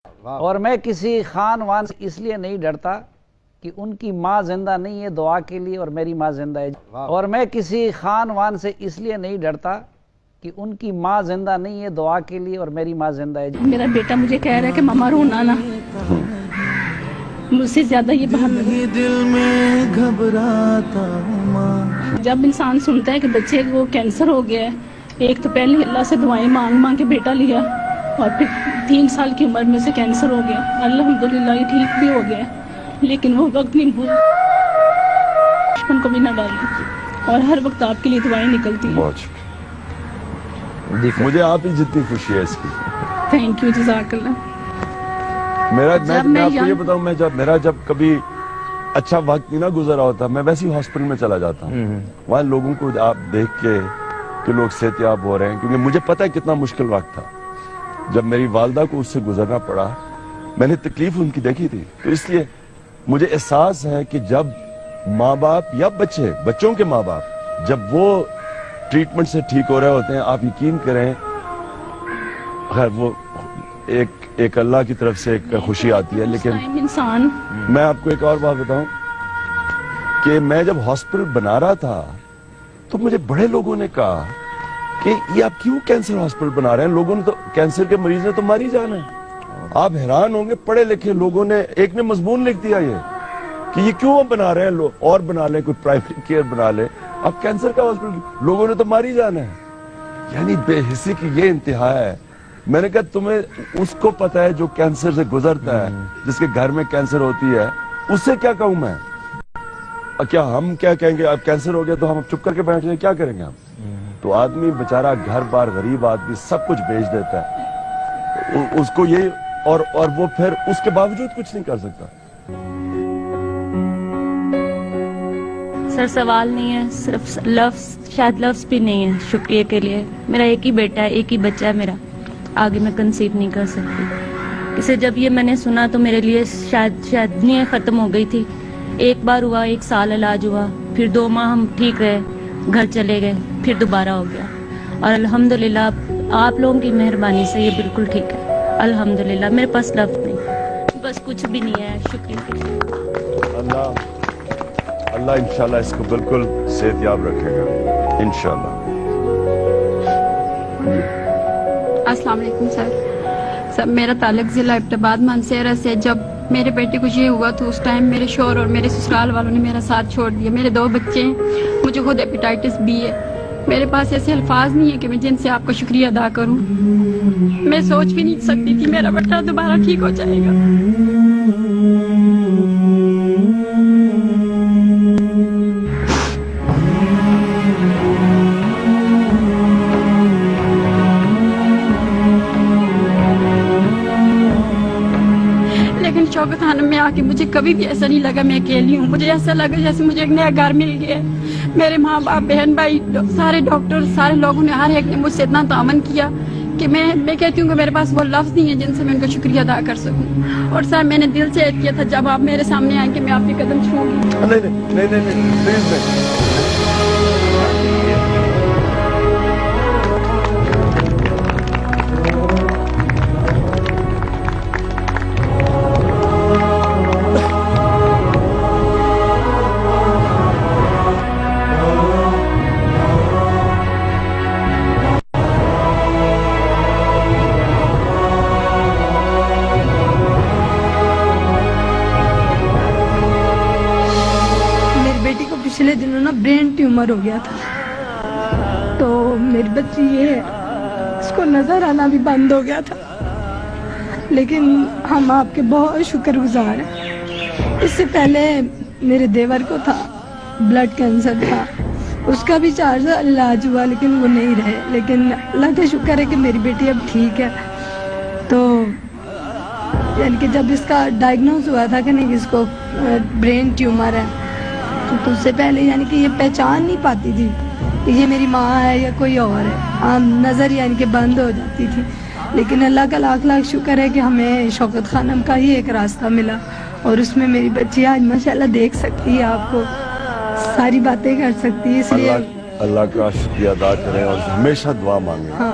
اور میں کسی خانوان سے اس لیے نہیں ڈرتا کہ ان کی ماں زندہ نہیں ہے دعا کے لیے اور میری ماں زندہ ہے. اور میں کسی خانوان سے اس لیے نہیں ڈرتا کہ ان کی ماں زندہ نہیں ہے دعا کے لیے اور میری ماں زندہ ہے. میرا بیٹا مجھے کہہ رہا ہے کہ ماما رونا نا، مجھ سے زیادہ یہ بہت دل میں گھبراتا ماں. جب انسان سنتا ہے کہ بچے کو کینسر ہو گیا ہے، ایک تو پہلے اللہ سے دعائیں مانگ مانگ کے بیٹا لیا اور پھر 3 سال کی عمر میں سے کینسر ہو گیا. الحمدللہ یہ ٹھیک بھی ہو گیا، لیکن وہ وقت نہیں بھول بچپن کو بھی نہ ڈالیں اور ہر وقت آپ کے لیے دعائیں نکلتی ہیں. مجھے آپ ہی جتنی خوشی ہے اس کی. تھینک یو، جزاک اللہ. میں آپ کو یہ یہاں بتاؤں، میرا جب کبھی اچھا وقت نہیں نہ گزرا ہوتا، میں ویسے ہی ہاسپٹل میں چلا جاتا ہوں. وہاں لوگوں کو آپ دیکھ کے کہ لوگ صحت یاب ہو رہے ہیں، کیونکہ مجھے پتا ہے کتنا مشکل وقت تھا جب میری والدہ کو اس سے گزرنا پڑا. میں نے تکلیف ان کی دیکھی تھی، تو اس لیے مجھے احساس ہے کہ جب ماں باپ یا بچوں کے ماں باپ جب وہ ٹریٹمنٹ سے ٹھیک ہو رہے ہوتے ہیں، آپ یقین کریں خیر وہ ایک اللہ کی طرف سے ایک خوشی آتی ہے. لیکن انسان میں آپ کو ایک اور بات بتاؤں کہ میں جب ہاسپٹل بنا رہا تھا تو مجھے بڑے لوگوں نے کہا کہ یہ آپ کیوں کینسر ہاسپٹل بنا رہے ہیں، لوگوں نے تو کینسر کے مریض نے تو مر ہی جانا ہے. آپ حیران ہوں گے، پڑھے لکھے لوگوں نے ایک نے مضمون لکھ دیا یہ کہ یہ کیوں بنا رہے ہیں، لوگ اور بنا لیں، کوئی پرائیویٹ کیئر بنا لیں، اب کینسر کا ہاسپٹل لوگوں نے تو مر ہی جانا ہے. یعنی بے حسی کی یہ انتہا ہے. میں نے کہا تمہیں اس کو پتا ہے جو کینسر سے گزرتا ہے، جس کے گھر میں کینسر ہوتی ہے، اس سے کیا کہوں میں؟ کیا ہم کیا کہیں گے اب کینسر ہو گیا تو ہم چپ کر کے بیٹھ جائیں، کیا کریں گے ہم؟ تو آدمی بیچارہ گھر بار غریب آدمی سب کچھ بیچ دیتا ہے اس کو یہ اور وہ پھر اس کے باوجود کچھ نہیں کر سکتا. سر سوال نہیں ہے، صرف لفظ، شاید لفظ بھی نہیں ہے شکریہ کے لیے. میرا ایک ہی بیٹا ہے، ایک ہی بچہ ہے میرا، آگے میں کنسیو نہیں کر سکتی. اسے جب یہ میں نے سنا تو میرے لیے شاید دنیا ختم ہو گئی تھی. ایک بار ہوا، 1 سال علاج ہوا، پھر 2 ماہ ہم ٹھیک رہے، گھر چلے گئے، پھر دوبارہ ہو گیا. اور الحمدللہ آپ لوگوں کی مہربانی سے یہ بالکل ٹھیک ہے. الحمدللہ میرے پاس لفظ نہیں، بس کچھ بھی نہیں ہے. شکریہ. اللہ انشاءاللہ اس کو بالکل صحت یاب رکھے گا انشاءاللہ. السلام علیکم سر، میرا تعلق ضلع ابٹاباد مانسہرہ سے. جب میرے بیٹے کو یہ ہوا تو اس ٹائم میرے شوہر اور میرے سسرال والوں نے میرا ساتھ چھوڑ دیا. میرے 2 بچے ہیں، مجھے خود ہیپیٹائٹس بی ہے. میرے پاس ایسے الفاظ نہیں ہے کہ میں جن سے آپ کا شکریہ ادا کروں. میں سوچ بھی نہیں سکتی تھی میرا بیٹا دوبارہ ٹھیک ہو جائے گا. لیکن شوکت خانم میں آ کے مجھے کبھی بھی ایسا نہیں لگا میں اکیلی ہوں. مجھے ایسا لگا جیسے مجھے ایک نیا گھر مل گیا. میرے ماں باپ، بہن بھائی، سارے ڈاکٹر، سارے لوگوں نے ہر ایک نے مجھ سے اتنا تعاون کیا کہ میں کہتی ہوں کہ میرے پاس وہ لفظ نہیں ہے جن سے میں ان کا شکریہ ادا کر سکوں. اور سر میں نے دل سے عہد کیا تھا جب آپ میرے سامنے آئیں کہ میں آپ کے قدم چھوؤں گی. نہیں پلیز نہیں. پچھلے دنوں نا برین ٹیومر ہو گیا تھا، تو میری بچی یہ اس کو نظر آنا بھی بند ہو گیا تھا. لیکن ہم آپ کے بہت شکر گزار ہیں. اس سے پہلے میرے دیور کو تھا، بلڈ کینسر تھا، اس کا بھی 4 سال علاج ہوا لیکن وہ نہیں رہے. لیکن اللہ کا شکر ہے کہ میری بیٹی اب ٹھیک ہے. تو یعنی کہ جب اس کا ڈائگنوز ہوا تھا کہ نہیں اس کو برین ٹیومر ہے، تو اس سے پہلے یعنی کہ یہ پہچان نہیں پاتی تھی کہ یہ میری ماں ہے یا کوئی اور ہے. عام نظر یعنی کہ بند ہو جاتی تھی. لیکن اللہ کا لاکھ لاکھ شکر ہے کہ ہمیں شوکت خانم کا ہی ایک راستہ ملا اور اس میں میری بچی آج ماشاءاللہ دیکھ سکتی ہے آپ کو، ساری باتیں کر سکتی ہے. اس لیے اللہ کا شکریہ ادا کریں اور ہمیشہ دعا مانگیں. ہاں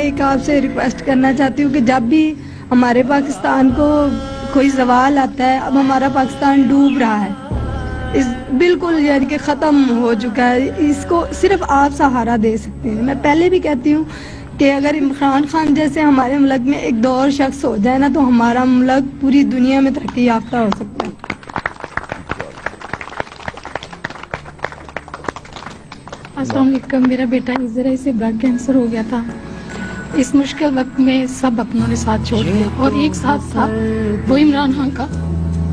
ایک آپ سے ریکویسٹ کرنا چاہتی ہوں کہ جب بھی ہمارے پاکستان کو کوئی زوال آتا ہے، اب ہمارا پاکستان ڈوب رہا ہے، اس بالکل یعنی کہ ختم ہو چکا ہے، اس کو صرف آپ سہارا دے سکتے ہیں۔ میں پہلے بھی کہتی ہوں کہ اگر عمران خان جیسے ہمارے ملک میں ایک دو اور شخص ہو جائے نا تو ہمارا ملک پوری دنیا میں ترقی یافتہ ہو سکتا ہے۔ السلام علیکم، میرا بیٹا ذرا سے بلڈ کینسر ہو گیا تھا۔ اس مشکل وقت میں سب اپنوں نے ساتھ چھوڑ دیا اور ایک ساتھ تھا وہ عمران خان کا۔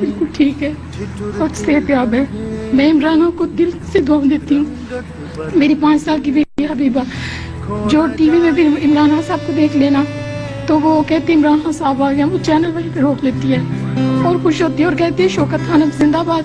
بالکل ٹھیک ہے اور صحت یاب ہے۔ میں عمران خان کو دل سے دعا دیتی ہوں۔ میری 5 سال کی بیٹی حبیبہ جو ٹی وی میں بھی عمران خان صاحب کو دیکھ لینا تو وہ کہتی عمران خان صاحب آ گیا، وہ چینل وہیں پہ روک لیتی ہے اور خوش ہوتی ہے اور کہتی ہے شوکت خان اب زندہ باد،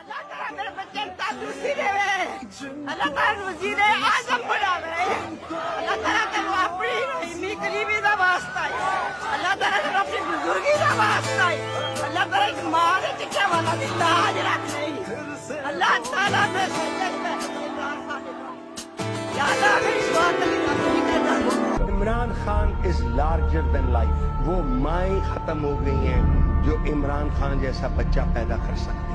اللہ تعالیٰ میرے بچے کو تندرستی دے اللہ تعالیٰ وزیر اعظم بناوے، اللہ تعالیٰ تینوں اپنی رحیمی قریبی دا واسطہ ہے، اللہ تعالیٰ تینوں اپنی بزرگی دا واسطہ ہے، اللہ تعالیٰ ایک ماں نے چکے والا دی لاج رکھ نہیں، اللہ تعالیٰ میں سجدے میں یا اللہ میری سوات علی رحمی کہتا ہوں۔ Imran Khan is larger then life, وہ مائیں ختم ہو گئی ہیں جو عمران خان جیسا بچہ پیدا کر سکتے